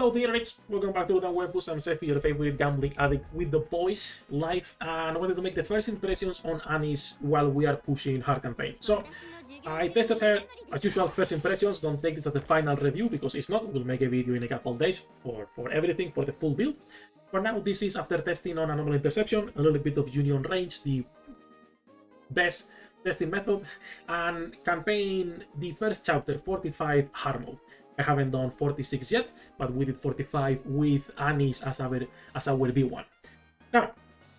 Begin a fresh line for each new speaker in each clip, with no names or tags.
Hello there, welcome back to the Waifus. I'm Sefhi, your favorite gambling addict with the boys live, and I wanted to make the first impressions on Annie's while we are pushing hard campaign. So I tested her as usual. First impressions, don't take this as a final review because it's not. We'll make a video in a couple of days for everything, for the full build. For now, this is after testing on anomaly interception, a little bit of union range, the best testing method, and campaign the first chapter 45 hard mode. I haven't done 46 yet, but we did 45 with Annie's as our V1. Now,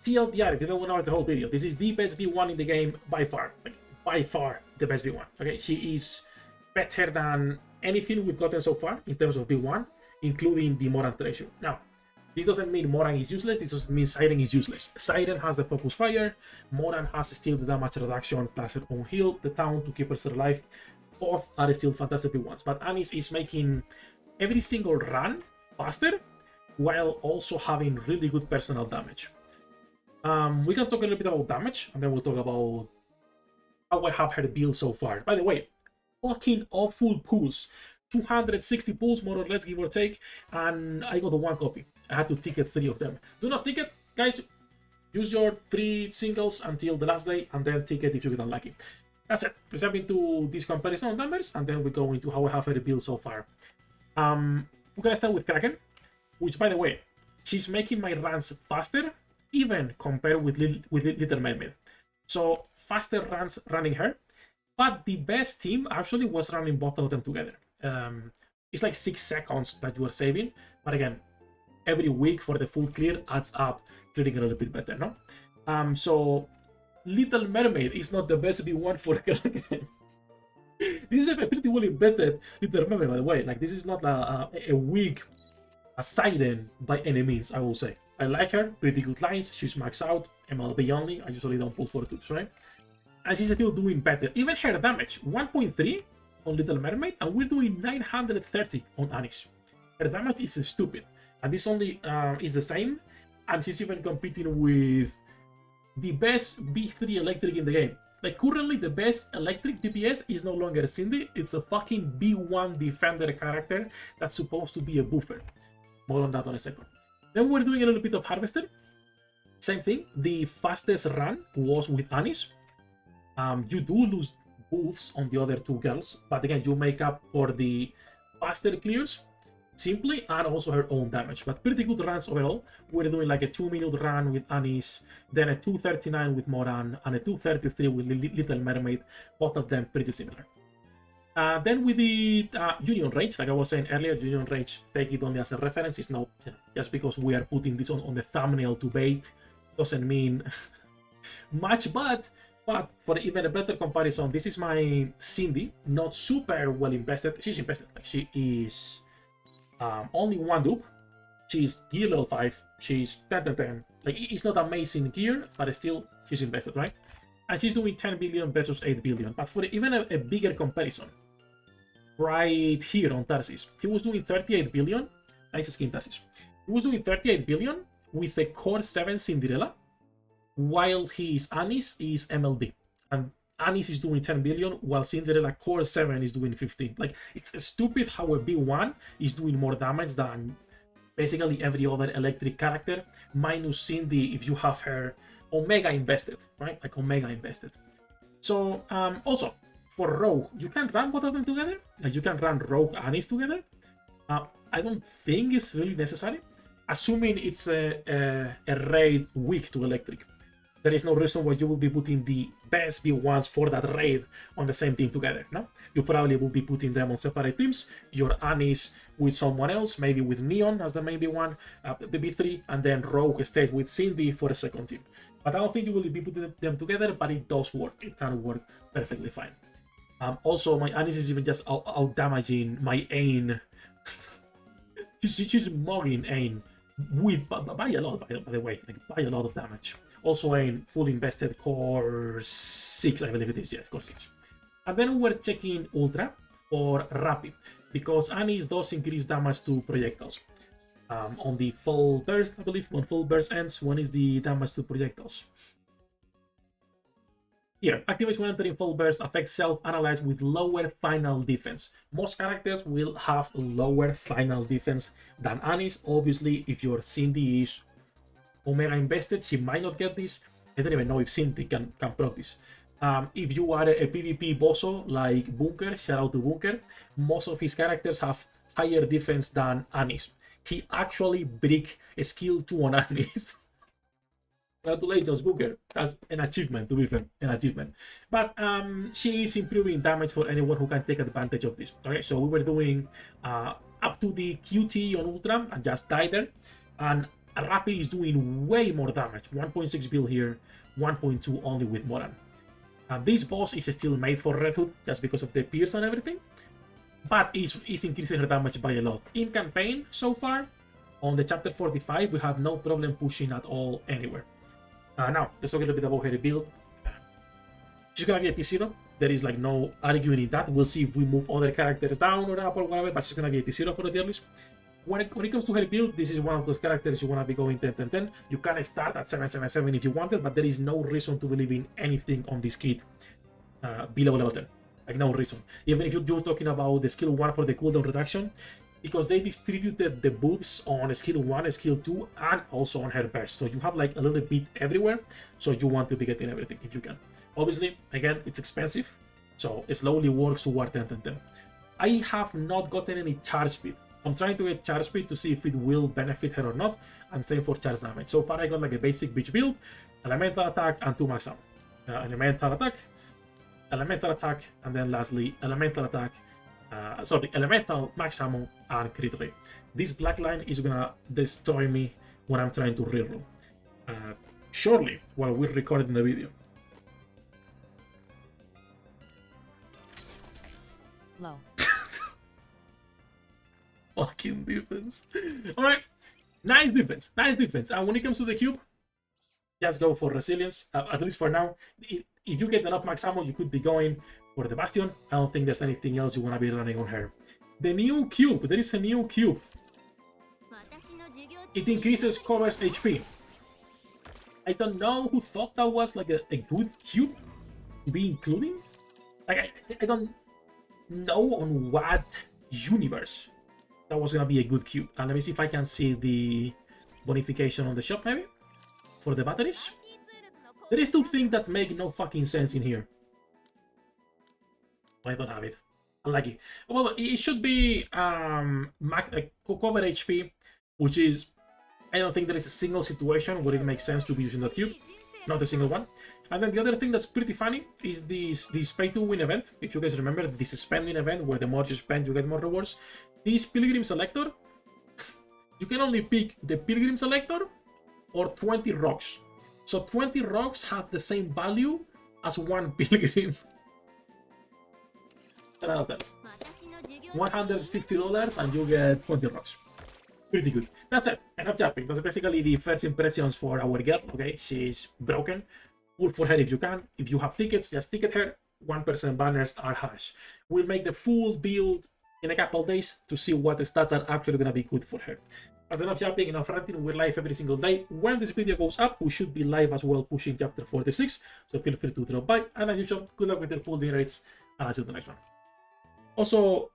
TLDR, if you don't want to know the whole video, this is the best V1 in the game by far. Like, by far the best V1. Okay, she is better than anything we've gotten so far in terms of V1, including the Moran Treasure. Now, this doesn't mean Moran is useless, this doesn't mean Siren is useless. Siren has the focus fire, Moran has still the damage reduction plus her own heal, the town to keep her alive. Both are still fantastic ones, but Annie's is making every single run faster while also having really good personal damage. We can talk a little bit about damage, and then we'll talk about how I have her build so far. By the way, fucking awful pulls. 260 pulls, more or less, give or take, and I got the one copy. I had to ticket 3 of them. Do not ticket, guys. Use your 3 singles until the last day, and then ticket if you get unlucky. That's it. Let's jump into this comparison of numbers, and then we go into how I have her build so far. We're gonna start with Kraken, which, by the way, she's making my runs faster, even compared with Little Mermaid. So faster runs running her, but the best team actually was running both of them together. It's like 6 seconds that you are saving, but again, every week for the full clear adds up, clearing a little bit better, no? So Little Mermaid is not the best V1 for Kraken. This is a pretty well invested Little Mermaid, by the way. Like, this is not a weak Siren by any means, I will say. I like her, pretty good lines, she's maxed out, MLB only, I usually don't pull for 2s, right? And she's still doing better. Even her damage, 1.3 on Little Mermaid, and we're doing 930 on Annie's. Her damage is stupid, and this only is the same, and she's even competing with the best B3 Electric in the game. Like, currently the best Electric DPS is no longer Cindy, it's a fucking B1 defender character that's supposed to be a buffer. More on that in a second. Then we're doing a little bit of Harvester. Same thing, the fastest run was with Annie's. You do lose buffs on the other 2 girls, but again, you make up for the faster clears simply, and also her own damage. But pretty good runs overall. We're doing like a 2-minute run with Annie's, then a 2:39 with Moran, and a 2:33 with Little Mermaid. Both of them pretty similar. Then with the Union range, like I was saying earlier, Union range, take it only as a reference. It's not, you know, just because we are putting this on the thumbnail to bait doesn't mean much, but for even a better comparison, this is my Cindy, not super well invested. She's invested, like she is only 1 dupe. She's gear level 5, she's 10/10. Like, it's not amazing gear, but still she's invested, right? And she's doing 10 billion versus 8 billion. But for even a bigger comparison, right here on Tarsis, he was doing 38 billion. Nice skin, Tarsis. He was doing 38 billion with a core 7 Cinderella, while his Annie's is MLB. And Annie's is doing 10 billion, while Cinderella core 7 is doing 15. Like, it's stupid how a B1 is doing more damage than basically every other Electric character, minus Cindy if you have her Omega invested, right? Like, Omega invested. So, also, for Rogue, you can run both of them together. Like, you can run Rogue and Annie's together. I don't think it's really necessary, assuming it's a raid weak to Electric. There is no reason why you will be putting the best B1s for that raid on the same team together, no? You probably will be putting them on separate teams, your Annie's with someone else, maybe with Neon as the main B1, B3, and then Rogue stays with Cindy for a second team. But I don't think you will be putting them together, but it does work. It can work perfectly fine. Also, my Annie's is even just out-damaging my Ain. she's mugging Ain with, by a lot, by the way, like, by a lot of damage. Also in full invested core 6, I believe it is, yes, core 6. And then we're checking Ultra for Rapid, because Annie's does increase damage to projectiles. On the full burst, I believe, when full burst ends, when is the damage to projectiles? Here, activation when entering full burst affects self-analyze with lower final defense. Most characters will have lower final defense than Annie's. Obviously, if your Cindy is Omega invested, she might not get this. I don't even know if Cindy can proc this. If you are a PvP bosso like Bunker, shout out to Bunker, most of his characters have higher defense than Annie's. He actually break a skill 2 on Annie's. Congratulations, Booker. That's an achievement, to be fair, an achievement. But she is improving damage for anyone who can take advantage of this. Okay, so we were doing up to the QT on Ultra and just died there. And Rapid is doing way more damage. 1.6 bill here, 1.2 only with Moran. This boss is still made for Red Hood just because of the Pierce and everything. But is increasing her damage by a lot. In campaign, so far, on the chapter 45, we have no problem pushing at all anywhere. Now, let's talk a little bit about her build. She's gonna be a T0. There is like no arguing in that. We'll see if we move other characters down or up or whatever, but she's gonna be a T0 for the tier list. When it comes to her build, this is one of those characters you wanna be going 10-10-10. You can start at 7-7-7 if you wanted, but there is no reason to believe in anything on this kit below level 10. Like, no reason. Even if you're talking about the skill 1 for the cooldown reduction, because they distributed the buffs on skill 1, skill 2, and also on her burst. So you have like a little bit everywhere. So you want to be getting everything if you can. Obviously, again, it's expensive. So it slowly works toward 10-10-10. I have not gotten any charge speed. I'm trying to get charge speed to see if it will benefit her or not. And same for charge damage. So far I got like a basic bitch build, elemental attack, and 2 max ammo. Elemental attack, and then lastly, elemental attack. Elemental, max ammo, and crit rate. This black line is gonna destroy me when I'm trying to reroll. Shortly, while we're recording the video.
Low.
Fucking defense. Alright. Nice defense. Nice defense. And when it comes to the cube, just go for resilience. At least for now. If you get enough max ammo, you could be going for the Bastion. I don't think there's anything else you want to be running on her. The new cube. There is a new cube. It increases cover's HP. I don't know who thought that was like a good cube to be including. Like, I don't know on what universe that was gonna be a good cube. And let me see if I can see the bonification on the shop maybe for the batteries. There is 2 things that make no fucking sense in here. I don't have it. Unlucky. Well, it should be cover HP, which is, I don't think there is a single situation where it makes sense to be using that cube. Not a single one. And then the other thing that's pretty funny is this pay to win event. If you guys remember, this spending event where the more you spend, you get more rewards. This Pilgrim Selector, you can only pick the Pilgrim Selector or 20 rocks. So 20 rocks have the same value as 1 Pilgrim. $150 and you get 20 rocks. Pretty good. That's it. Enough jumping. That's basically the first impressions for our girl. Okay, she's broken. Pull for her if you can. If you have tickets, just ticket her. 1% banners are harsh. We'll make the full build in a couple days to see what the stats are actually going to be good for her. But enough jumping, enough ranting. We're live every single day. When this video goes up, we should be live as well pushing chapter 46. So feel free to drop by. And as usual, good luck with your pool win rates. And I'll see you in the next one. Also,